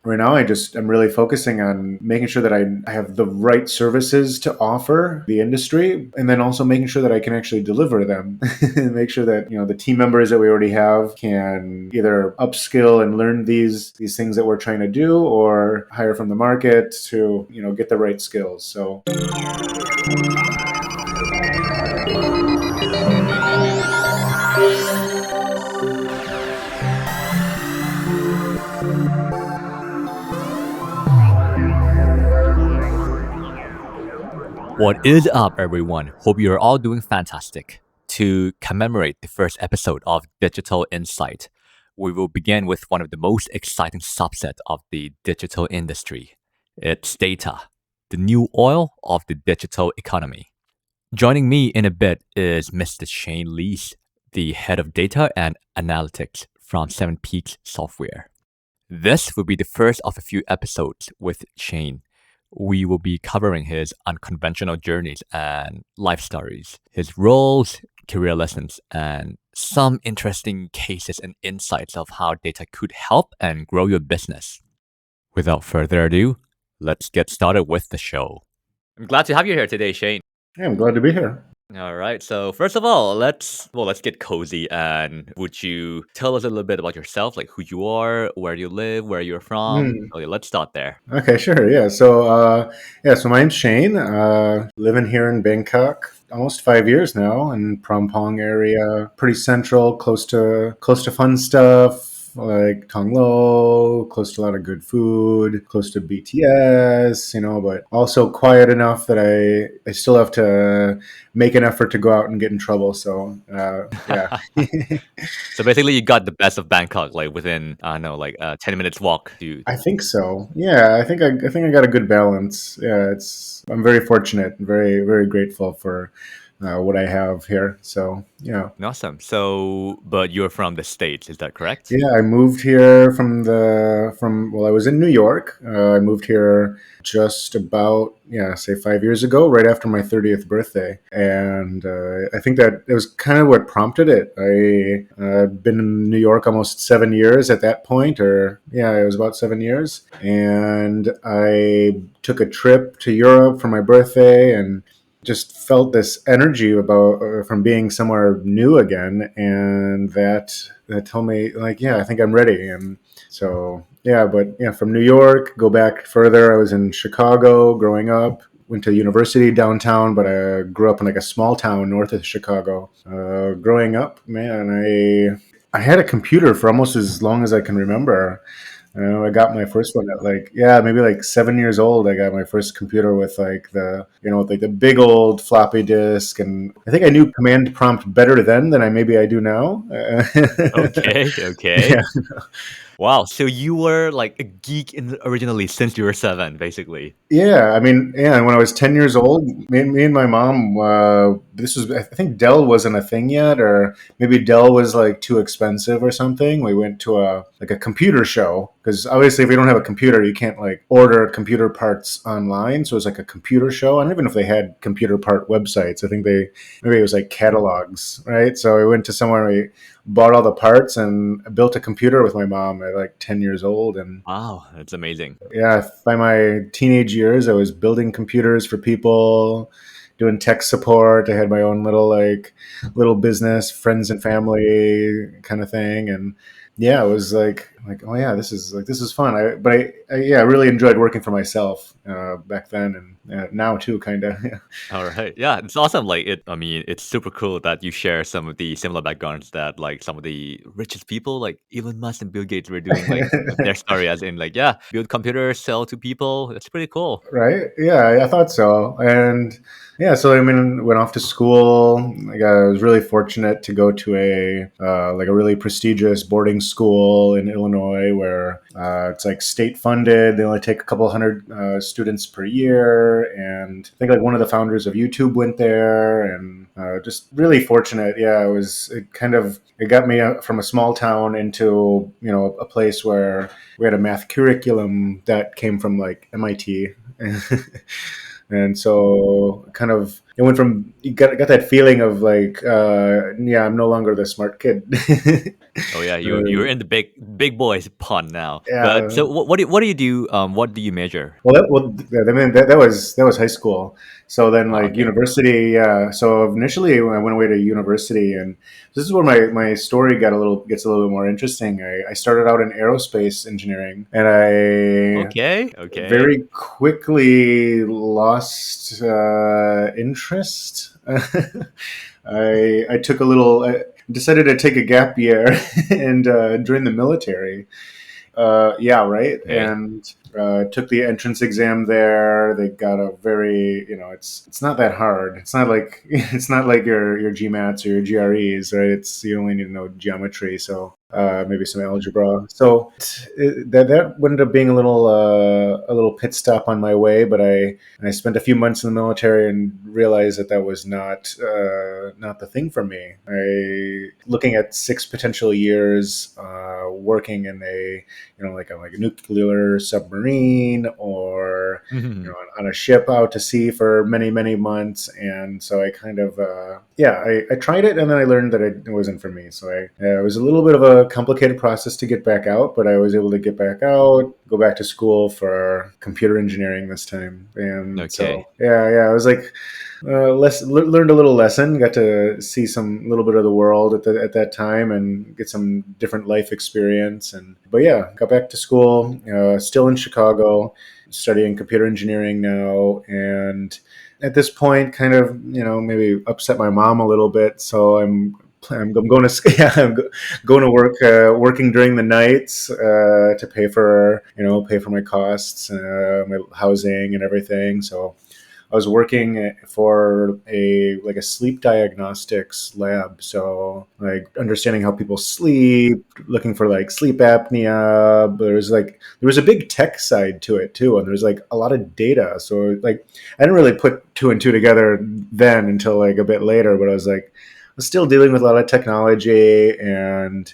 right now I'm really focusing on making sure that I have the right services to offer the industry, and then also making sure that I can actually deliver them and make sure that, the team members that we already have can either upskill and learn these things that we're trying to do, or hire from the market to, get the right skills. So What is up, everyone? Hope you're all doing fantastic. To commemorate the first episode of Digital Insight, we will begin with one of the most exciting subset of the digital industry. It's data, the new oil of the digital economy. Joining me in a bit is Mr. Shane Leese, the head of data and analytics from Seven Peaks Software. This will be the first of a few episodes with Shane. We will be covering his unconventional journeys and life stories, his roles, career lessons, and some interesting cases and insights of how data could help and grow your business. Without further ado, let's get started with the show. I'm glad to have you here today, Shane. yeah, I'm glad to be here. All right. So first of all, let's get cozy. And would you tell us a little bit about yourself, like who you are, where you live, where you're from? Mm. So let's start there. Okay, sure. Yeah. So my name's Shane. Living here in Bangkok, almost 5 years now, in Prompong area, pretty central, close to fun stuff like Tong Lo, close to a lot of good food, close to BTS, but also quiet enough that I still have to make an effort to go out and get in trouble. So yeah. So basically, you got the best of Bangkok, like within 10 minutes walk to. I think so. Yeah, I think I got a good balance. Yeah, I'm very fortunate and very very grateful for what I have here. So yeah. Awesome. So, but you're from the States, is that correct? Yeah, I moved here well, I was in New York. I moved here just about, say 5 years ago, right after my 30th birthday. And I think that it was kind of what prompted it. I'd been in New York almost 7 years at that point, or yeah, it was about 7 years. And I took a trip to Europe for my birthday and just felt this energy about from being somewhere new again, and that told me, like, yeah, I think I'm ready. And so yeah, but yeah, from New York, go back further, I was in Chicago growing up, went to university downtown, but I grew up in like a small town north of Chicago. Growing up, man, I had a computer for almost as long as I can remember. I got my first one at maybe like 7 years old. I got my first computer with like the big old floppy disk, and I think I knew command prompt better then than I do now. Okay. Yeah. Wow. So you were like a geek originally since you were 7, basically. Yeah, I mean, yeah. When I was 10 years old, me and my mom. I think Dell wasn't a thing yet, or maybe Dell was like too expensive or something. We went to a computer show, because obviously, if you don't have a computer, you can't like order computer parts online. So it was like a computer show. I don't even know if they had computer part websites. I think maybe it was like catalogs, right? So we went to somewhere. We bought all the parts and built a computer with my mom at like 10 years old. And Wow, that's amazing. yeah, by my teenage years, I was building computers for people, doing tech support. I had my own little business, friends and family kind of thing. And yeah, it was like, oh yeah, this is fun. I really enjoyed working for myself back then, and now too, kind of. All right. Yeah, it's awesome. I mean, it's super cool that you share some of the similar backgrounds that like some of the richest people, like Elon Musk and Bill Gates, were doing, like their story, as in, like, yeah, build computers, sell to people. It's pretty cool. Right? Yeah, I thought so. And yeah, so I mean, went off to school. Like, I was really fortunate to go to a really prestigious boarding school in Illinois, where it's like state funded. They only take a couple hundred students per year, and I think like one of the founders of YouTube went there, and just really fortunate. Yeah, it got me from a small town into a place where we had a math curriculum that came from like MIT. And so kind of it went from you got that feeling of like, yeah, I'm no longer the smart kid. Oh yeah, you're Uh, in the big boys pond now. But yeah. so what do you do? What do you measure? I mean, that was high school. So then, Ah, like okay. university, yeah. So initially, when I went away to university, and this is where my story gets a little bit more interesting. I started out in aerospace engineering, and I Okay. Okay. very quickly lost interest. I took a little. I decided to take a gap year and join the military. Yeah, right. Okay. And took the entrance exam there. They got a very, it's not that hard. It's not like it's not like your GMATs or your GREs, right? It's you only need to know geometry, so maybe some algebra. So that ended up being a little pit stop on my way. But I spent a few months in the military and realized that was not the thing for me. I looking at 6 potential years working in a like a nuclear submarine or Mhm. on a ship out to sea for many months. And so I kind of yeah, I tried it, and then I learned that it wasn't for me. So it was a little bit of a complicated process to get back out, but I was able to get back out, go back to school for computer engineering this time. And so Okay. yeah, I was like learned a little lesson, got to see some little bit of the world at that time and get some different life experience. And but yeah, got back to school, still in Chicago, studying computer engineering now. And at this point, kind of maybe upset my mom a little bit, so I'm going to yeah, going to work, working during the nights to pay for my costs, my housing and everything. So I was working for a sleep diagnostics lab, so like understanding how people sleep, looking for like sleep apnea. But there was a big tech side to it too, and there's like a lot of data. So like I didn't really put two and two together then until like a bit later, but I was like I was still dealing with a lot of technology and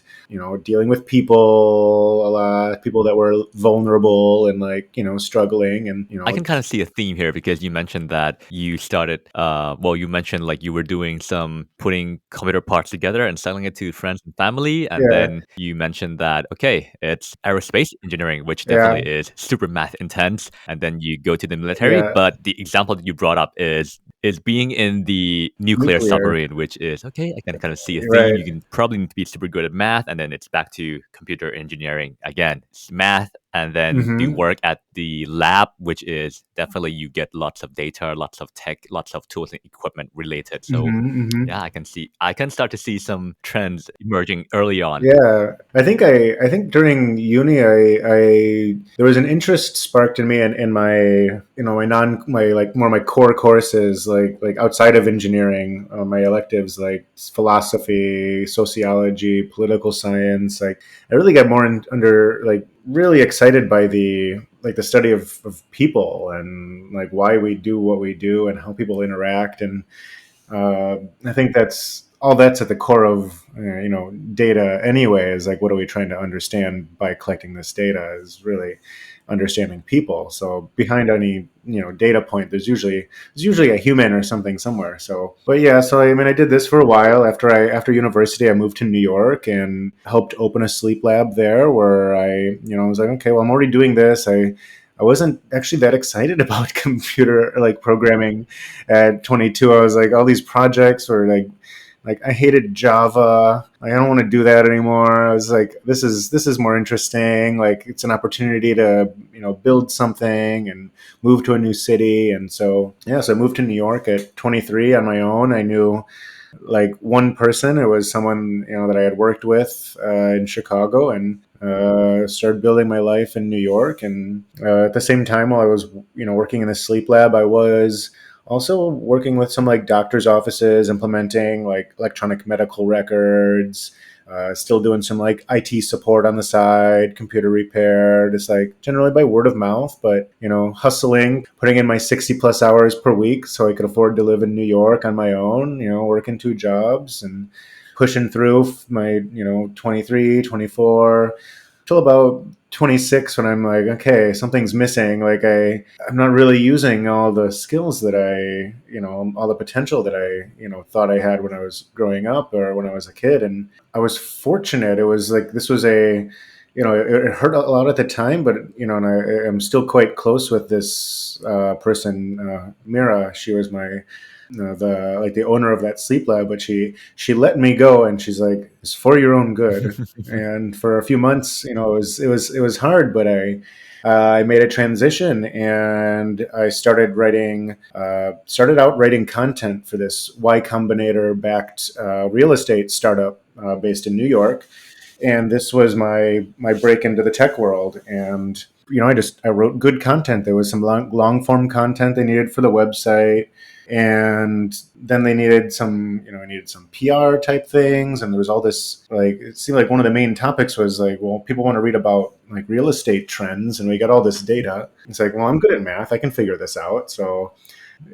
dealing with people a lot, people that were vulnerable and like struggling and I can kind of see a theme here because you mentioned that you started, well, you mentioned like you were doing some putting computer parts together and selling it to friends and family. And yeah, then you mentioned that, okay, it's aerospace engineering, which yeah, definitely is super math intense. And then you go to the military. yeah, But the example that you brought up is being in the nuclear nuclear, submarine, which is okay. I can kind of see a theme. right? You can probably need to be super good at math, and then it's back to computer engineering again. It's math, and then the Mm-hmm. work at the lab, which is definitely you get lots of data, lots of tech, lots of tools and equipment related. So Mm-hmm. Mm-hmm. yeah, I can start to see some trends emerging early on. Yeah, I think during uni, I there was an interest sparked in me in my my like more my core courses like outside of engineering, my electives like philosophy, sociology, political science. Like I really got more under like really excited by the study of people and like why we do what we do and how people interact. And I think that's at the core of data anyway. Is like what are we trying to understand by collecting this data? Is really understanding people. So behind any data point, there's usually a human or something somewhere. So, but yeah, so I mean, I did this for a while. After university, I moved to New York and helped open a sleep lab there, where I was like, okay, well, I'm already doing this. I wasn't actually that excited about computer like programming at 22. I was like, all these projects were like I hated Java. Like, I don't want to do that anymore. I was like, this is more interesting. Like it's an opportunity to build something and move to a new city. And so yeah, so I moved to New York at 23 on my own. I knew like one person. It was someone that I had worked with in Chicago, and started building my life in New York. And at the same time, while I was working in the sleep lab, I was also working with some like doctors' offices, implementing like electronic medical records. Still doing some like IT support on the side, computer repair, just like generally by word of mouth, but hustling, putting in my 60 plus hours per week so I could afford to live in New York on my own, working 2 jobs and pushing through my 23, 24, till about 26 when I'm like, okay, something's missing. Like I'm not really using all the skills that all the potential that thought I had when I was growing up or when I was a kid. And I was fortunate. It was like, this was it hurt a lot at the time, but, and I'm still quite close with this person, Mira. She was my, the owner of that sleep lab, but she let me go, and she's like, it's for your own good. And for a few months, it was hard, but I made a transition, and I started out writing content for this Y Combinator backed real estate startup based in New York. And this was my break into the tech world. And I wrote good content. There was some long form content they needed for the website, and then they needed some PR type things. And there was all this, like, it seemed like one of the main topics was like, well, people want to read about like real estate trends, and we got all this data. It's like, well, I'm good at math, I can figure this out. So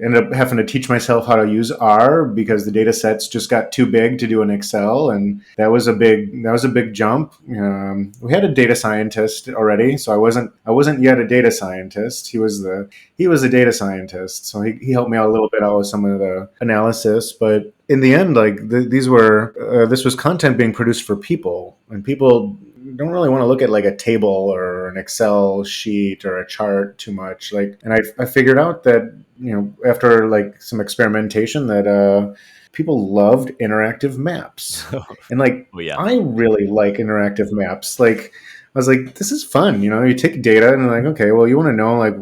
ended up having to teach myself how to use R because the data sets just got too big to do in Excel, and that was a big jump. We had a data scientist already, so I wasn't yet a data scientist. He was a data scientist, so he helped me out a little bit out with some of the analysis. But in the end, like this was content being produced for people, and people don't really want to look at like a table or an Excel sheet or a chart too much. Like, and I figured out that, after like some experimentation, that people loved interactive maps. And like, Oh yeah. I really like interactive maps. Like, I was like, this is fun. You take data and like, okay, well, you want to know, like,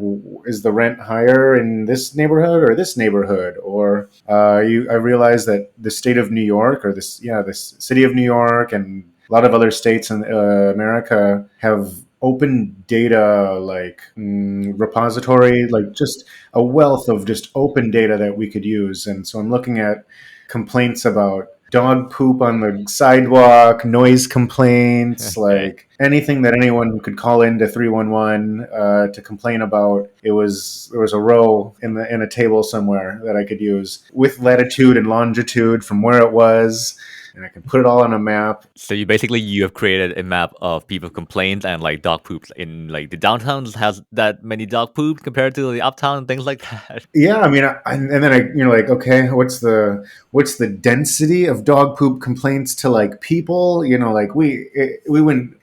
is the rent higher in this neighborhood or this neighborhood? Or I realized that the state of New York, or this city of New York, and a lot of other states in America have open data, like, repository, like just a wealth of just open data that we could use. And so I'm looking at complaints about dog poop on the sidewalk, noise complaints, Okay. like anything that anyone could call into 311 to complain about. There was a row in a table somewhere that I could use with latitude and longitude from where it was, and I can put it all on a map. So you have created a map of people complaints and like dog poops in like the downtown has that many dog poop compared to the uptown and things like that. Yeah, I mean, and then like, okay, what's the density of dog poop complaints to like people? Like we went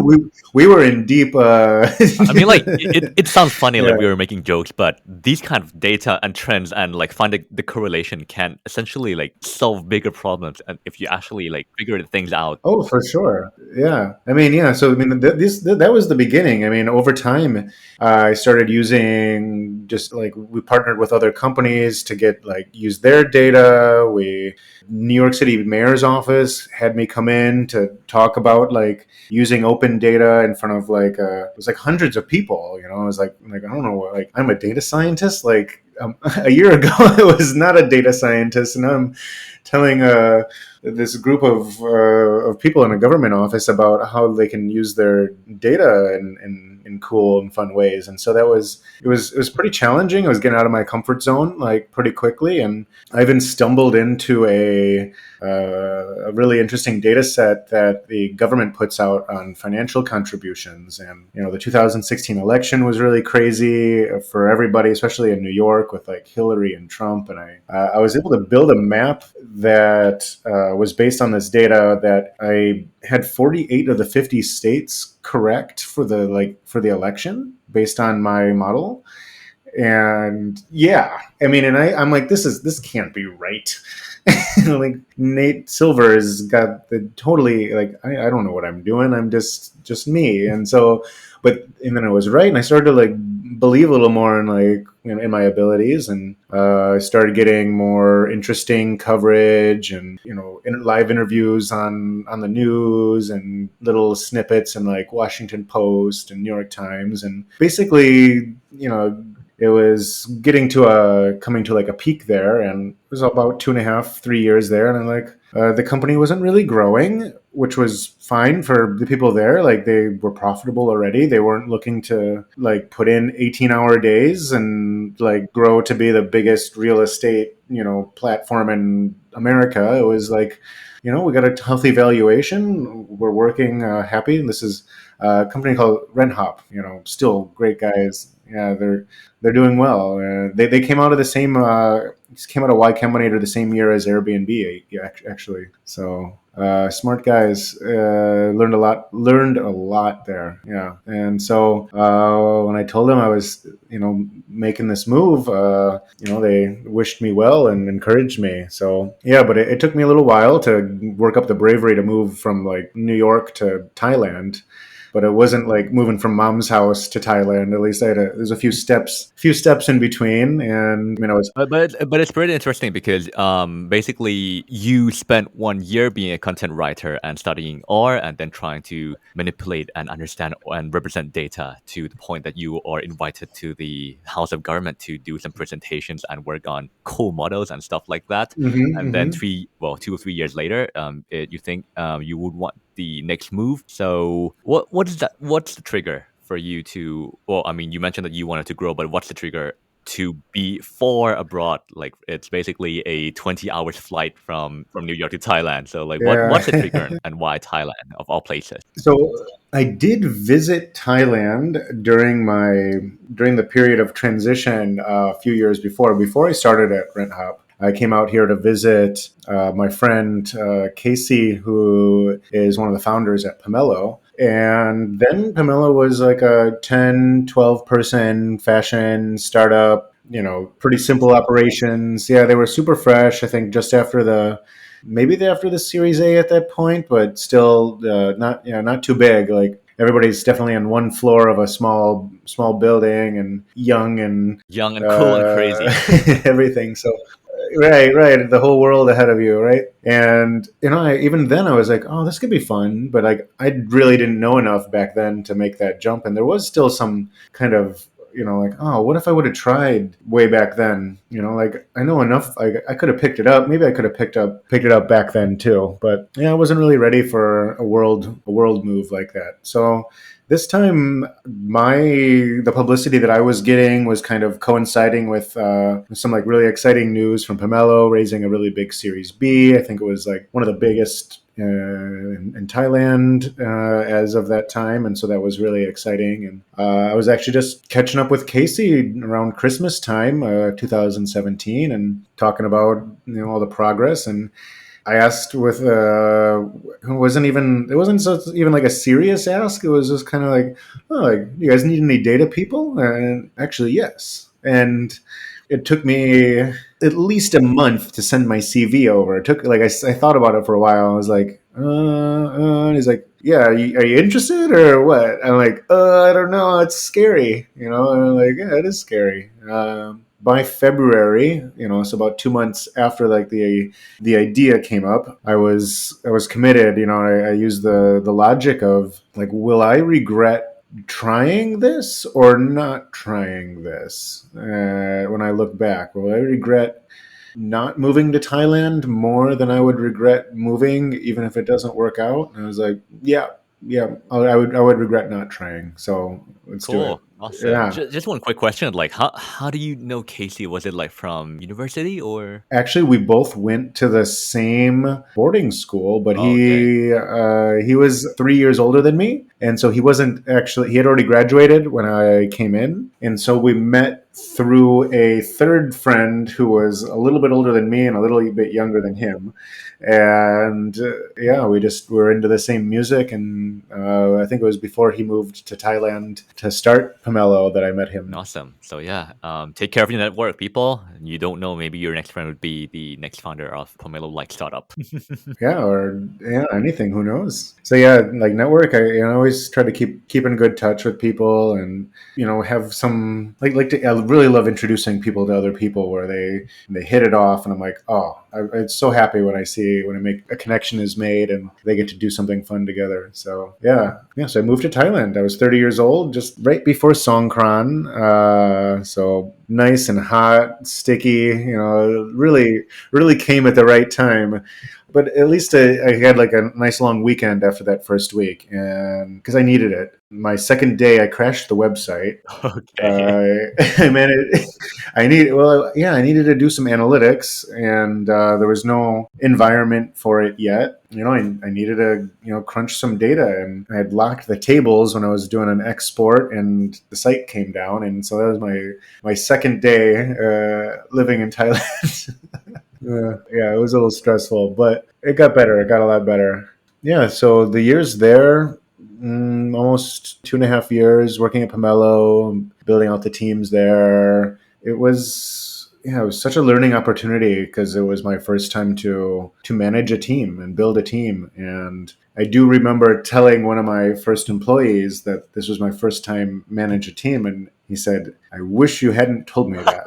we we were in deep. I mean, like it sounds funny, Yeah. like we were making jokes, but these kind of data and trends and like finding the correlation can essentially like solve bigger problems, and if you actually like figure the things out. Oh, for sure. Yeah. I mean, yeah. So, I mean, that was the beginning. I mean, over time, I started using, just like, we partnered with other companies to use their data. New York City mayor's office had me come in to talk about like using open data in front of it was like hundreds of people. I was like, I don't know, like, I'm a data scientist. Like, a year ago, I was not a data scientist, and now I'm telling this group of people in a government office about how they can use their data in cool and fun ways. And so it was pretty challenging. I was getting out of my comfort zone like pretty quickly, and I even stumbled into a really interesting data set that the government puts out on financial contributions. And the 2016 election was really crazy for everybody, especially in New York with like Hillary and Trump. And I was able to build a map that was based on this data that I had 48 of the 50 states correct for the election based on my model. And yeah, I mean, and I'm like, this can't be right. Like, Nate Silver has got the totally, like, I don't know what I'm doing. I'm just me. And so, and then I was right, and I started to like believe a little more in like in my abilities, and I started getting more interesting coverage, and live interviews on the news, and little snippets in like Washington Post and New York Times. And basically, it was coming to like a peak there, and it was about 2.5, 3 years there. And I'm like, the company wasn't really growing, which was fine for the people there. Like, they were profitable already. They weren't looking to like put in 18-hour days and like grow to be the biggest real estate, platform in America. It was like, we got a healthy valuation. We're working happy. And this is A company called Rent Hop. Still great guys. Yeah, they're doing well. They came out of the same came out of Y Combinator the same year as Airbnb, actually. So smart guys. Learned a lot there. Yeah, and so when I told them I was making this move, they wished me well and encouraged me. So yeah, but it took me a little while to work up the bravery to move from like New York to Thailand, but it wasn't like moving from mom's house to Thailand. At least there's a few steps in between, and I was. But it's pretty interesting because basically you spent 1 year being a content writer and studying R and then trying to manipulate and understand and represent data to the point that you are invited to the House of Government to do some presentations and work on cool models and stuff like that. Hmm. And then 2 or 3 years later, you think you would want the next move. So what is that? What's the trigger for you to? Well, I mean, you mentioned that you wanted to grow, but what's the trigger to be far abroad? Like it's basically a 20 hours flight from New York to Thailand. So like what's the trigger Yeah. and why Thailand of all places? So I did visit Thailand during the period of transition a few years before I started at Rent Hop. I came out here to visit my friend Casey, who is one of the founders at Pomelo. And then Pomelo was like a 10, 12 person fashion startup, pretty simple operations. Yeah, they were super fresh. I think just after the Series A at that point, but still not too big. Like everybody's definitely on one floor of a small building and young and Young and cool and uh, crazy. everything. So right, the whole world ahead of you, right? And even then I was like, oh, this could be fun, but like I really didn't know enough back then to make that jump, and there was still some kind of like, oh, what if I would have tried way back then? Like I know enough. I could have picked it up. Maybe I could have picked it up back then too. But yeah, I wasn't really ready for a world move like that. So this time, the publicity that I was getting was kind of coinciding with some like really exciting news from Pomelo raising a really big Series B. I think it was like one of the biggest in Thailand as of that time, and so that was really exciting. And I was actually just catching up with Casey around Christmas time, 2017, and talking about all the progress. And I asked with it wasn't even like a serious ask. It was just kind of like, oh, like, you guys need any data people? And actually, yes. And it took me at least a month to send my CV over. It took like I thought about it for a while. I was like, and he's like, yeah, are you interested or what? I'm like, I don't know. It's scary, And I'm like, yeah, it is scary. By February, it's about 2 months after like the idea came up. I was committed. I used the logic of like, will I regret trying this or not trying this? When I look back, will I regret not moving to Thailand more than I would regret moving, even if it doesn't work out? And I was like, yeah, yeah, I would regret not trying. So let's do it. Cool. Awesome. Yeah. Just one quick question. Like how do you know Casey? Was it like from university or? Actually, we both went to the same boarding school, but Oh, okay. he was 3 years older than me, and so he wasn't actually. He had already graduated when I came in, and so we met through a third friend who was a little bit older than me and a little bit younger than him, and yeah, we just were into the same music, and I think it was before he moved to Thailand to start Pomelo that I met him. Awesome. So yeah, take care of your network, people. You don't know, maybe your next friend would be the next founder of Pomelo like startup. Yeah, or yeah, anything. Who knows? So yeah, like network. I always try to keep in good touch with people, and have some I really love introducing people to other people where they hit it off, and I'm like, oh, I'm so happy when I make a connection is made and they get to do something fun together. So yeah. So I moved to Thailand. I was 30 years old, just right before Songkran. So nice and hot, sticky. Really, really came at the right time. but at least I had like a nice long weekend after that first week, and because I needed it. My second day, I crashed the website. Okay. I managed. I needed to do some analytics, and there was no environment for it yet. I needed to crunch some data, and I had locked the tables when I was doing an export, and the site came down, and so that was my second day living in Thailand. Yeah, it was a little stressful, but it got better. It got a lot better. Yeah, so the years there, almost 2.5 years working at Pomelo, building out the teams there. It was such a learning opportunity because it was my first time to manage a team and build a team. And I do remember telling one of my first employees that this was my first time manage a team, and he said, "I wish you hadn't told me that."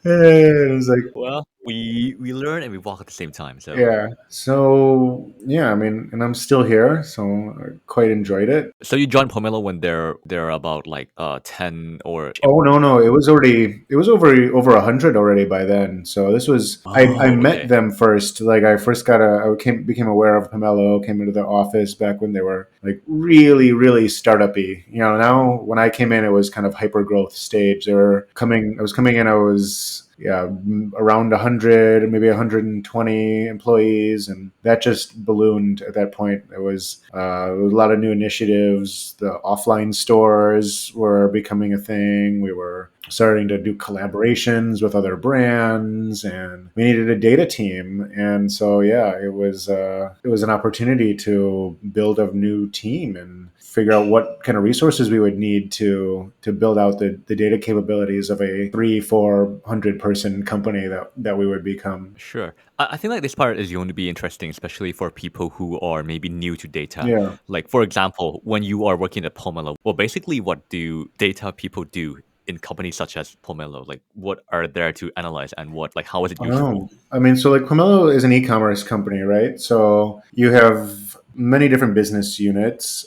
And I was like, Well, we learn and we walk at the same time. So yeah. So yeah, I mean, and I'm still here, so I quite enjoyed it. so you joined Pomelo when they're about like 10 or Oh no, no, it was over 100 already by then. So this was I oh, met okay. them first. Like I first became aware of Pomelo, came into the office back when they were like really, really startup-y. Now when I came in, it was kind of hyper growth stage. I was coming in, I was around 100, maybe 120 employees, and that just ballooned at that point. There was a lot of new initiatives. The offline stores were becoming a thing. We were starting to do collaborations with other brands, and we needed a data team. And so yeah, it was an opportunity to build a new team and figure out what kind of resources we would need to build out the data capabilities of a 300-400 person company that we would become. Sure. I think like this part is going to be interesting, especially for people who are maybe new to data. Yeah. Like for example, when you are working at Pomelo, well, basically, what do data people do in companies such as Pomelo? Like, what are there to analyze, and how is it useful? I mean, so like Pomelo is an e-commerce company, right? So you have many different business units.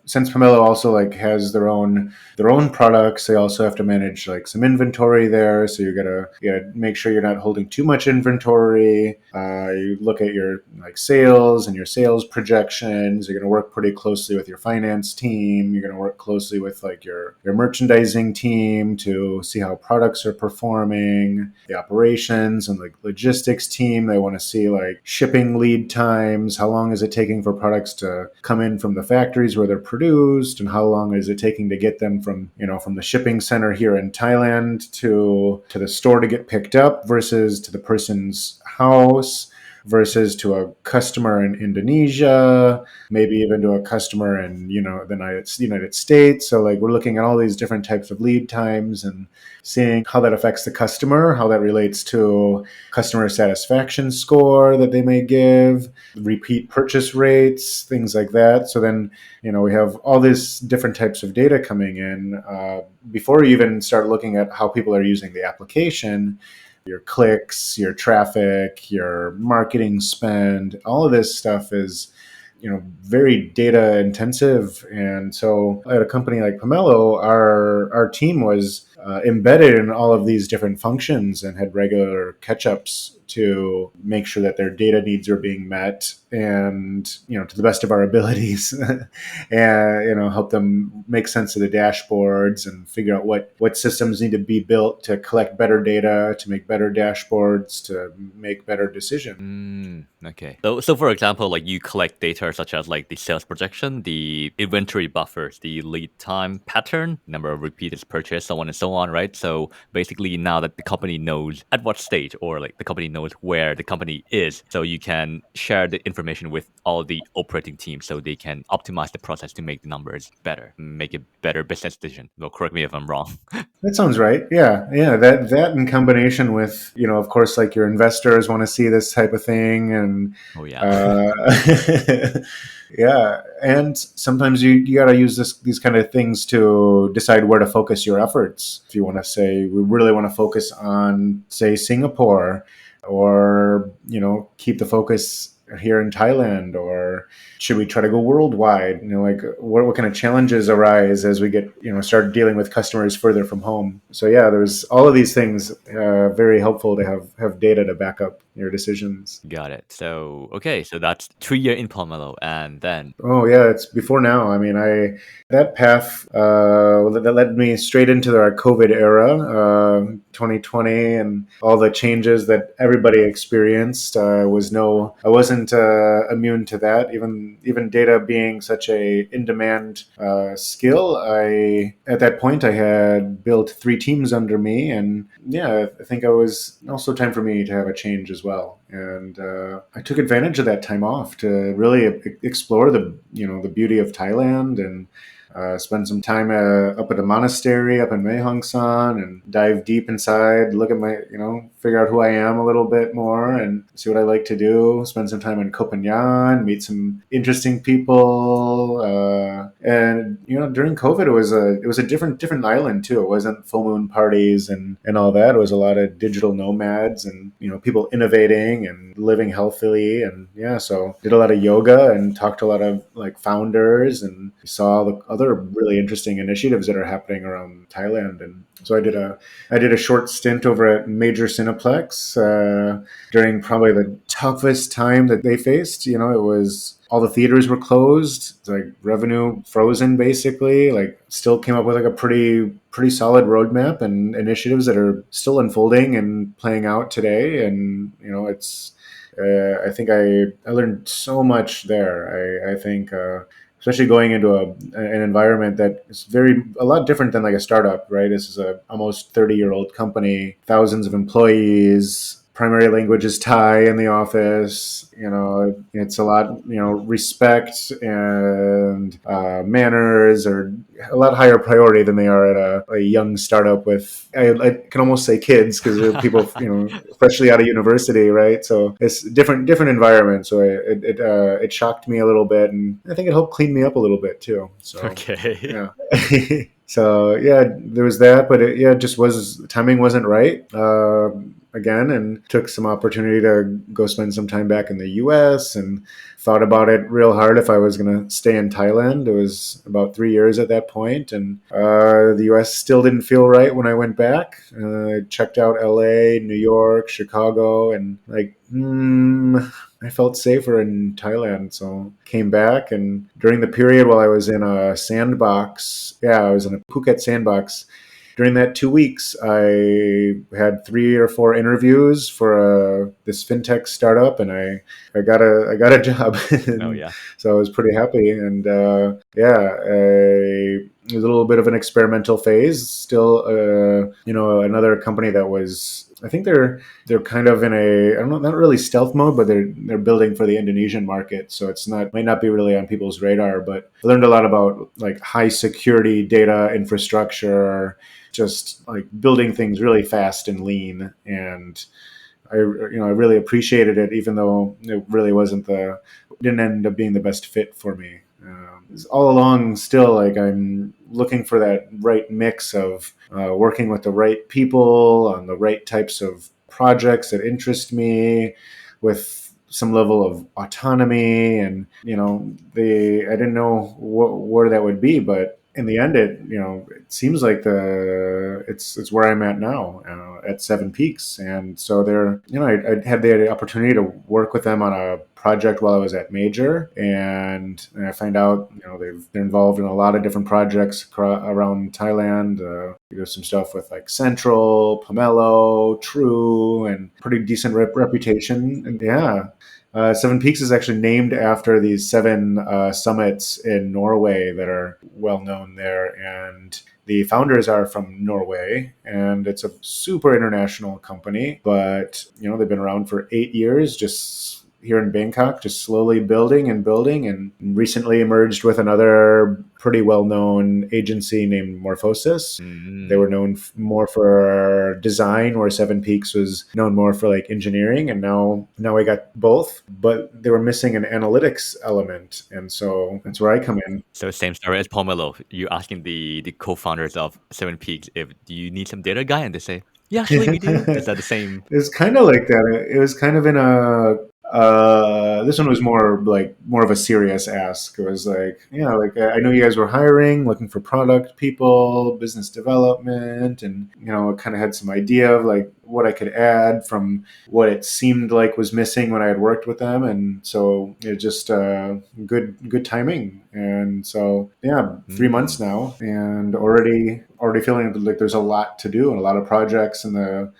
Since Pomelo also like has their own products, they also have to manage like some inventory there. So you gotta make sure you're not holding too much inventory. You look at your like sales and your sales projections. You're gonna work pretty closely with your finance team. You're gonna work closely with like your merchandising team to see how products are performing. The operations and like logistics team, they want to see like shipping lead times. How long is it taking for products to come in from the factories where they're produced, and how long is it taking to get them from the shipping center here in Thailand to the store to get picked up versus to the person's house versus to a customer in Indonesia, maybe even to a customer in the United States. So like we're looking at all these different types of lead times and seeing how that affects the customer, how that relates to customer satisfaction score that they may give, repeat purchase rates, things like that. So then we have all these different types of data coming in before you even start looking at how people are using the application. Your clicks, your traffic, your marketing spend, all of this stuff is very data intensive. And so at a company like Pomelo, our team was embedded in all of these different functions and had regular catch-ups to make sure that their data needs are being met, and to the best of our abilities, and help them make sense of the dashboards and figure out what systems need to be built to collect better data, to make better dashboards, to make better decisions. Okay. So for example, like you collect data such as like the sales projection, the inventory buffers, the lead time pattern, number of repeated purchase, so on and so on, right? So basically now that the company knows at what stage, or like the company knows where the company is, so you can share the information with all the operating teams so they can optimize the process to make the numbers better, make a better business decision. Well, correct me if I'm wrong. That sounds right. Yeah, yeah. That in combination with of course, like your investors want to see this type of thing, and Oh yeah. uh, yeah. And sometimes you got to use these kind of things to decide where to focus your efforts. If you want to say we really want to focus on say Singapore, or keep the focus here in Thailand, or should we try to go worldwide? Like what kind of challenges arise as we get start dealing with customers further from home. So yeah, there's all of these things. Very helpful to have data to back up your decisions. Got it. So okay, so that's 3 year in Pomelo, and then Oh yeah, it's before now. I mean, I that path that led me straight into our COVID era, 2020, and all the changes that everybody experienced. I wasn't immune to that. Even data being such a in demand skill, I at that point I had built 3 teams under me, and yeah, I think it was also time for me to have a change as well. And I took advantage of that time off to really explore the beauty of Thailand, and spend some time up at a monastery up in Mae Hong Son, and dive deep inside, look at figure out who I am a little bit more, and see what I like to do. Spend some time in Koh Phangan, meet some interesting people, and during COVID it was a different island too. It wasn't full moon parties and all that. It was a lot of digital nomads, and people innovating and living healthily, and yeah, so did a lot of yoga and talked to a lot of like founders, and saw the other really interesting initiatives that are happening around Thailand. And so I did a short stint over at Major Cineplex during probably the toughest time that they faced. It was all the theaters were closed, like revenue frozen basically. Like still came up with like a pretty solid roadmap and initiatives that are still unfolding and playing out today. And it's I think I learned so much there. I think especially going into an environment that is a lot different than like a startup, right? This is a almost 30-year-old company, thousands of employees. Primary language is Thai in the office. It's a lot. Respect and manners are a lot higher priority than they are at a young startup with. I can almost say kids, because they're people freshly out of university, right? So it's different environment. So it shocked me a little bit, and I think it helped clean me up a little bit too. So okay. yeah. So yeah, there was that, but it just was timing wasn't right. Again, and took some opportunity to go spend some time back in the US, and thought about it real hard if I was going to stay in Thailand. It was about 3 years at that point, and the US still didn't feel right when I went back. I checked out LA, New York, Chicago, and like, I felt safer in Thailand, so came back. And during the period while I was in a sandbox, I was in a Phuket sandbox. During that 2 weeks, I had 3 or 4 interviews for this fintech startup, and I got a job. Oh And yeah. so I was pretty happy. And it was a little bit of an experimental phase. Still, another company that was. I think they're kind of in a, I don't know, not really stealth mode, but they're building for the Indonesian market. So it's might not be really on people's radar. But I learned a lot about like high security data infrastructure, just like building things really fast and lean. And I really appreciated it, even though it really didn't end up being the best fit for me. All along, still like I'm looking for that right mix of working with the right people on the right types of projects that interest me, with some level of autonomy. And I didn't know where that would be, but in the end, it seems like it's where I'm at now, at Seven Peaks. And so I had the opportunity to work with them on a project while I was at Major, and I find out they're involved in a lot of different projects around Thailand. We do some stuff with like Central, Pomelo, True, and pretty decent reputation. And yeah. Seven Peaks is actually named after these 7 summits in Norway that are well known there. And the founders are from Norway, and it's a super international company. But they've been around for 8 years, just here in Bangkok, just slowly building and building, and recently emerged with another pretty well-known agency named Morphosis. They were known more for design, where Seven Peaks was known more for like engineering, and now we got both, but they were missing an analytics element, and so that's where I come in. So same story as Pomelo. You're asking the co-founders of Seven Peaks if do you need some data guy, and they say, yeah, actually we do. Is that the same? It's kind of like that. It was kind of in a This one was more of a serious ask. It was like, yeah, like I know you guys were hiring, looking for product people, business development, and I kind of had some idea of like what I could add from what it seemed like was missing when I had worked with them, and so it just good timing. And so yeah, 3 months Mm. now, and already feeling like there's a lot to do and a lot of projects in the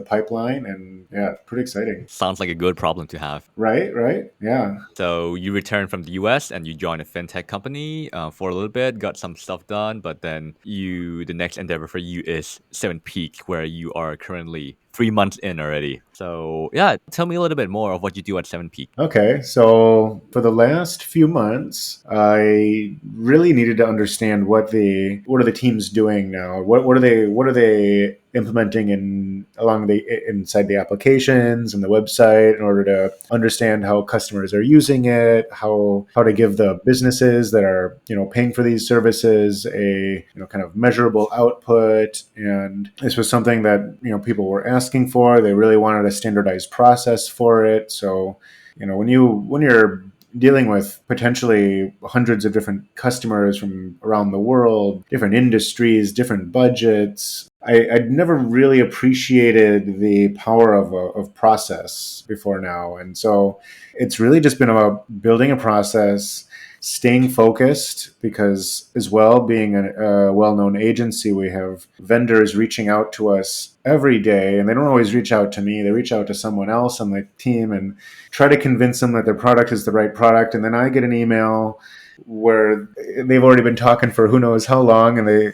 pipeline, and yeah, pretty exciting. Sounds like a good problem to have. Right, right. Yeah. So you returned from the US and you joined a fintech company for a little bit, got some stuff done, but then the next endeavor for you is Seven Peak, where you are currently 3 months in already. So yeah, tell me a little bit more of what you do at Seven Peak. Okay, so for the last few months, I really needed to understand what are the teams doing now. What are they implementing inside the applications and the website in order to understand how customers are using it, how to give the businesses that are paying for these services a kind of measurable output. And this was something that people were asking for. They really wanted a standardized process for it. So when you're dealing with potentially hundreds of different customers from around the world, different industries, different budgets, I'd never really appreciated the power of process before now. And so it's really just been about building a process, staying focused, because as well, being a well-known agency, we have vendors reaching out to us every day, and they don't always reach out to me. They reach out to someone else on the team and try to convince them that their product is the right product. And then I get an email where they've already been talking for who knows how long, and they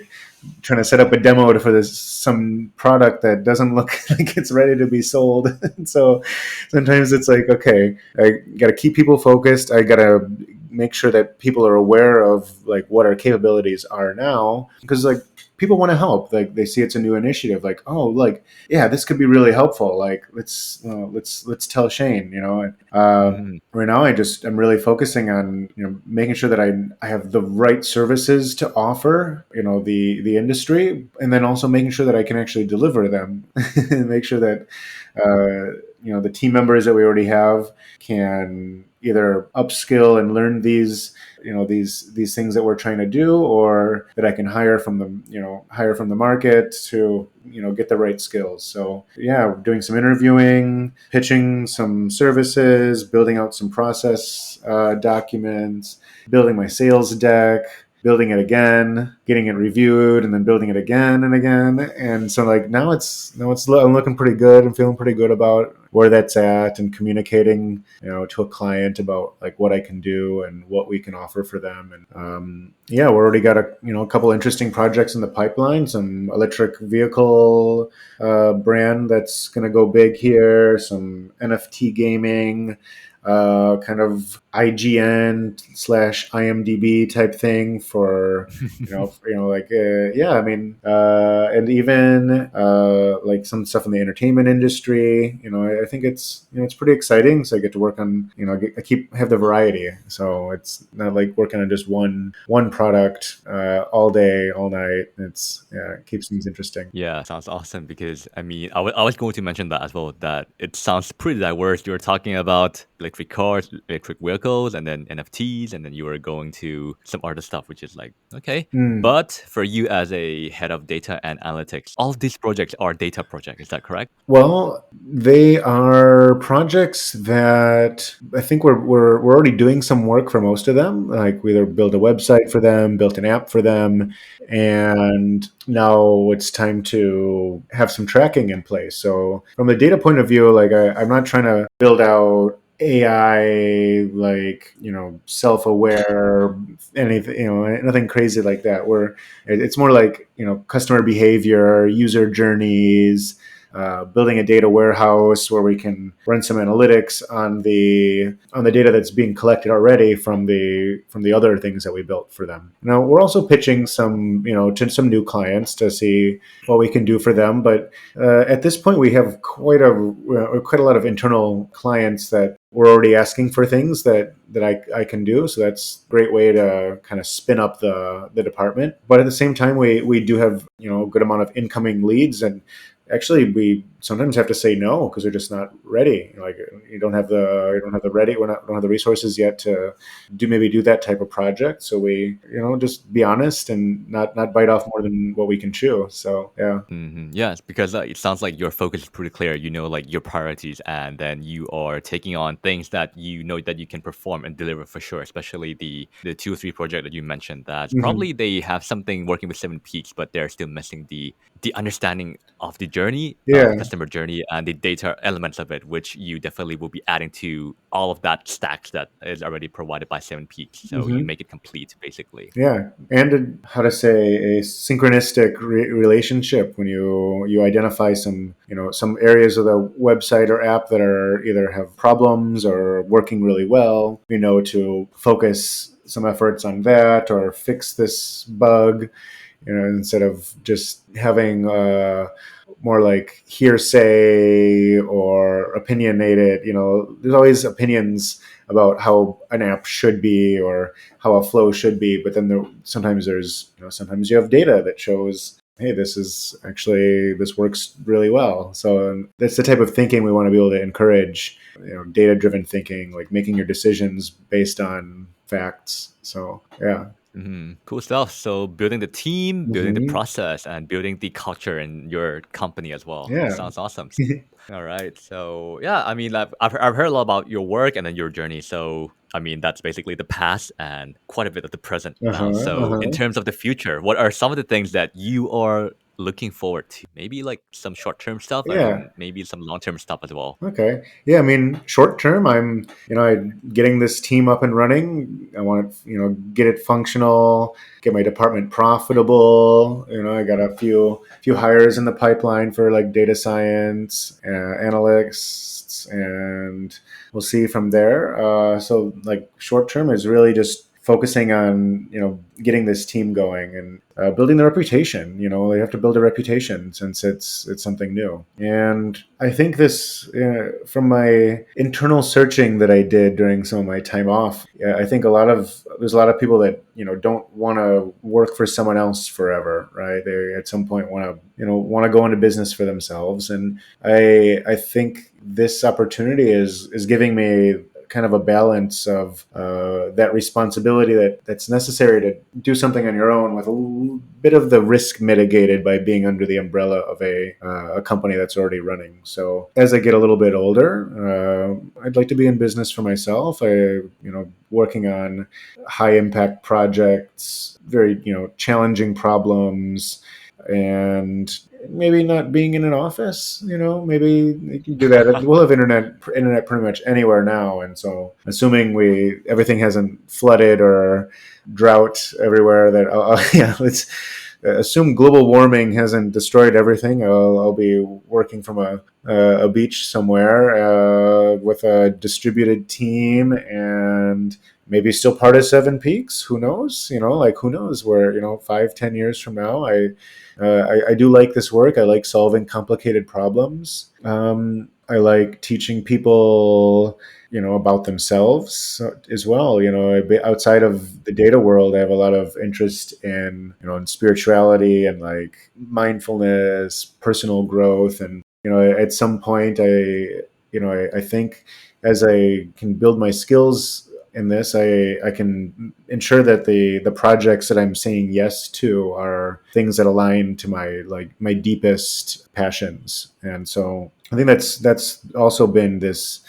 trying to set up a demo for this some product that doesn't look like it's ready to be sold. So sometimes it's like, okay, I got to keep people focused. I got to make sure that people are aware of like what our capabilities are now, because like people want to help. Like they see it's a new initiative, like, oh, like, yeah, this could be really helpful. Like let's tell Shane. Mhm. Right now I'm really focusing on making sure that I have the right services to offer the industry, and then also making sure that I can actually deliver them and make sure that the team members that we already have can either upskill and learn these things that we're trying to do, or that I can hire from the market to get the right skills. So yeah, doing some interviewing, pitching some services, building out some process documents, building my sales deck, building it again, getting it reviewed, and then building it again and again. And so like now it's I'm looking pretty good. I'm feeling pretty good about where that's at, and communicating to a client about like what I can do and what we can offer for them. And yeah, we already got a couple interesting projects in the pipeline. Some electric vehicle brand that's going to go big here. Some NFT gaming, kind of IGN slash IMDb type thing for like yeah, I mean, and even like some stuff in the entertainment industry. I think it's pretty exciting. So I get to work on I have the variety. So it's not like working on just one product all day, all night. It keeps things interesting. Yeah, sounds awesome because I mean, I was going to mention that as well, that it sounds pretty diverse. You were talking about electric cars, electric vehicles, and then NFTs, and then you were going to some other stuff, which is like, okay. Mm. But for you as a head of data and analytics, all of these projects are data projects. Is that correct? Well, they are projects that I think we're already doing some work for most of them. Like we either built a website for them, built an app for them, and now it's time to have some tracking in place. So from a data point of view, like I'm not trying to build out AI, like self-aware, anything, nothing crazy like that. Where it's more like customer behavior, user journeys, building a data warehouse where we can run some analytics on the data that's being collected already from the other things that we built for them. Now we're also pitching some to some new clients to see what we can do for them. But at this point, we have quite a lot of internal clients that we're already asking for things that I can do. So that's a great way to kind of spin up the department. But at the same time, we do have a good amount of incoming leads, and actually we sometimes have to say no because we're just not ready. Like you don't have the ready, we're not don't have the resources yet to do that type of project. So we just be honest and not bite off more than what we can chew. So yeah. Yes, because it sounds like your focus is pretty clear. You know, like your priorities, and then you are taking on things that you know that you can perform and deliver for sure. Especially the 2 or 3 project that you mentioned. That Hmm. probably they have something working with 7 peaks, but they're still missing the understanding of the journey, Yeah. customer journey, and the data elements of it, which you definitely will be adding to all of that stacks that is already provided by 7 peaks. So you Hmm. make it complete, basically. Yeah, and how to say a synchronistic relationship when you identify some areas of the website or app that are either have problems or working really well, to focus some efforts on that or fix this bug, instead of just having more like hearsay or opinionated. There's always opinions about how an app should be or how a flow should be, but then sometimes you have data that shows, hey, this works really well. So that's the type of thinking we want to be able to encourage. Data driven thinking, like making your decisions based on facts. So yeah. Cool stuff. So building the team, building the Hmm. process, and building the culture in your company as well. Yeah. Sounds awesome. All right. So yeah, I mean, I've heard a lot about your work and then your journey. So I mean, that's basically the past and quite a bit of the present now. Uh-huh, So in uh-huh. terms of the future, what are some of the things that you are looking forward to? Maybe like some short term stuff Yeah. and maybe some long term stuff as well. Okay. Yeah, I mean, short term, I'm getting this team up and running. I want to, get it functional, get my department profitable. I got a few hires in the pipeline for like data science, analytics, and we'll see from there. So like short term is really just focusing on getting this team going and building the reputation. They have to build a reputation since it's something new. And I think this, from my internal searching that I did during some of my time off, I think there's a lot of people that don't want to work for someone else forever, right? They at some point want to go into business for themselves, and I think this opportunity is giving me kind of a balance of that responsibility that's necessary to do something on your own with a little bit of the risk mitigated by being under the umbrella of a company that's already running. So as I get a little bit older, I'd like to be in business for myself. Working on high impact projects, very challenging problems, and maybe not being in an office. Maybe you can do that. We'll have internet pretty much anywhere now, and so assuming we everything hasn't flooded or drought everywhere, that yeah, let's assume global warming hasn't destroyed everything. I'll be working from a beach somewhere with a distributed team and maybe still part of Seven Peaks. Who knows? Who knows where 5-10 years from now. I do like this work. I like solving complicated problems. I like teaching people, about themselves as well. Outside of the data world, I have a lot of interest in spirituality and like mindfulness, personal growth, and at some point, I think as I can build my skills in this, I can ensure that the projects that I'm saying yes to are things that align to my deepest passions. And so I think that's also been this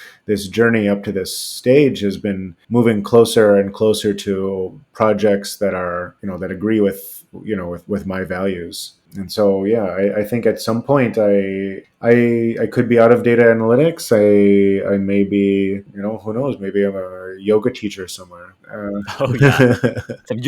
journey up to this stage has been moving closer and closer to projects that are that agree with my values. And so yeah, I think at some point I could be out of data analytics. I may be, who knows, maybe I'm a yoga teacher somewhere. Oh yeah, some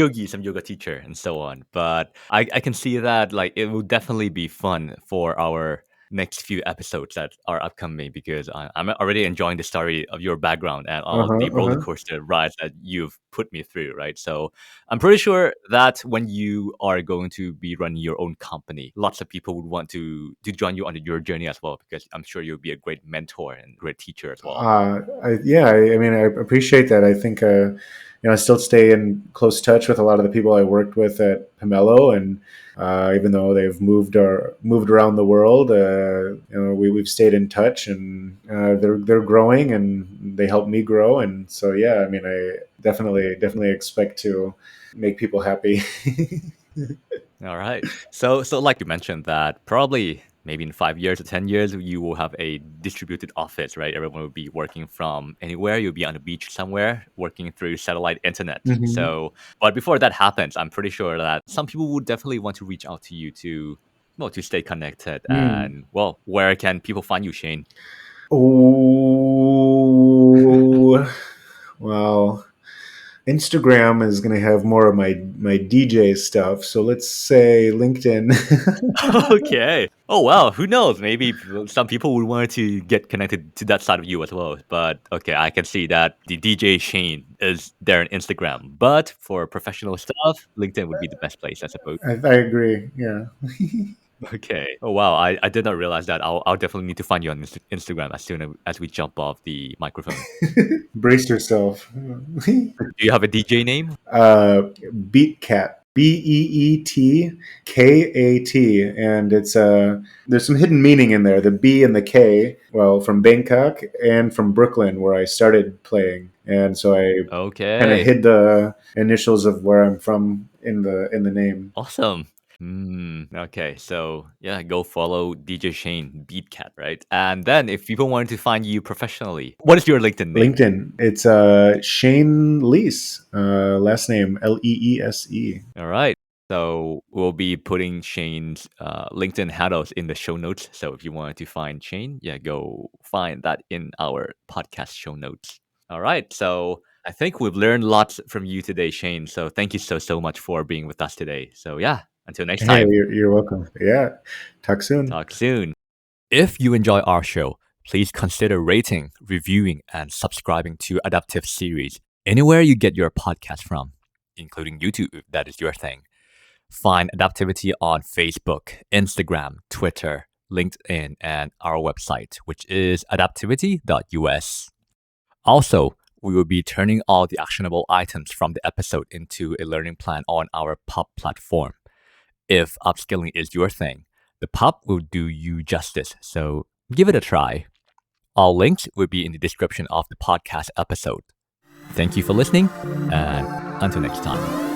yoga teacher, and so on. But I can see that like it will definitely be fun for our next few episodes that are upcoming because I'm already enjoying the story of your background and all Uh-huh, the roller uh-huh. coaster rides that you've put me through, right? So I'm pretty sure that when you are going to be running your own company, lots of people would want to join you on your journey as well because I'm sure you'll be a great mentor and great teacher as well. Yeah, I mean, I appreciate that. I think I still stay in close touch with a lot of the people I worked with at Pomelo, and even though they've moved around the world, we've stayed in touch, and they're growing, and they help me grow, and so yeah, I mean, I definitely expect to make people happy. All right. So like you mentioned that probably maybe in 5 years or 10 years you will have a distributed office, right? Everyone will be working from anywhere. You'll be on the beach somewhere, working through satellite internet. Hmm. So, but before that happens, I'm pretty sure that some people would definitely want to reach out to you to, well, to stay connected. Mm. And well, where can people find you, Shane? Oh, well, Instagram is going to have more of my DJ stuff. So let's say LinkedIn. Okay. Oh wow, who knows? Maybe some people would want to get connected to that side of you as well. But okay, I can see that the DJ Shane is there on Instagram. But for professional stuff, LinkedIn would be the best place, I suppose. I agree. Yeah. Okay. Oh wow, I did not realize that. I'll definitely need to find you on Instagram as soon as we jump off the microphone. Brace yourself. Do you have a DJ name? uh, Beat Cat. BEETKAT, and it's there's some hidden meaning in there. The B and the K, well, from Bangkok and from Brooklyn, where I started playing, and so I kind of Okay. hid the initials of where I'm from in the name. Awesome. Okay, so yeah, go follow DJ Shane Beatcat, right? And then if people wanted to find you professionally, what is your LinkedIn name? LinkedIn, it's Shane Leese, last name Leese. All right. So we'll be putting Shane's LinkedIn handles in the show notes. So if you wanted to find Shane, yeah, go find that in our podcast show notes. All right. So I think we've learned lots from you today, Shane. So thank you so much for being with us today. So yeah, until next Hey, time. you're welcome. Yeah, talk soon. Talk soon. If you enjoy our show, please consider rating, reviewing, and subscribing to Adaptive Series anywhere you get your podcast from, including YouTube if that is your thing. Find Adaptivity on Facebook, Instagram, Twitter, LinkedIn, and our website, which is adaptivity.us. Also, we will be turning all the actionable items from the episode into a learning plan on our pub platform. If upskilling is your thing, the pub will do you justice, so give it a try. All links will be in the description of the podcast episode. Thank you for listening, and until next time.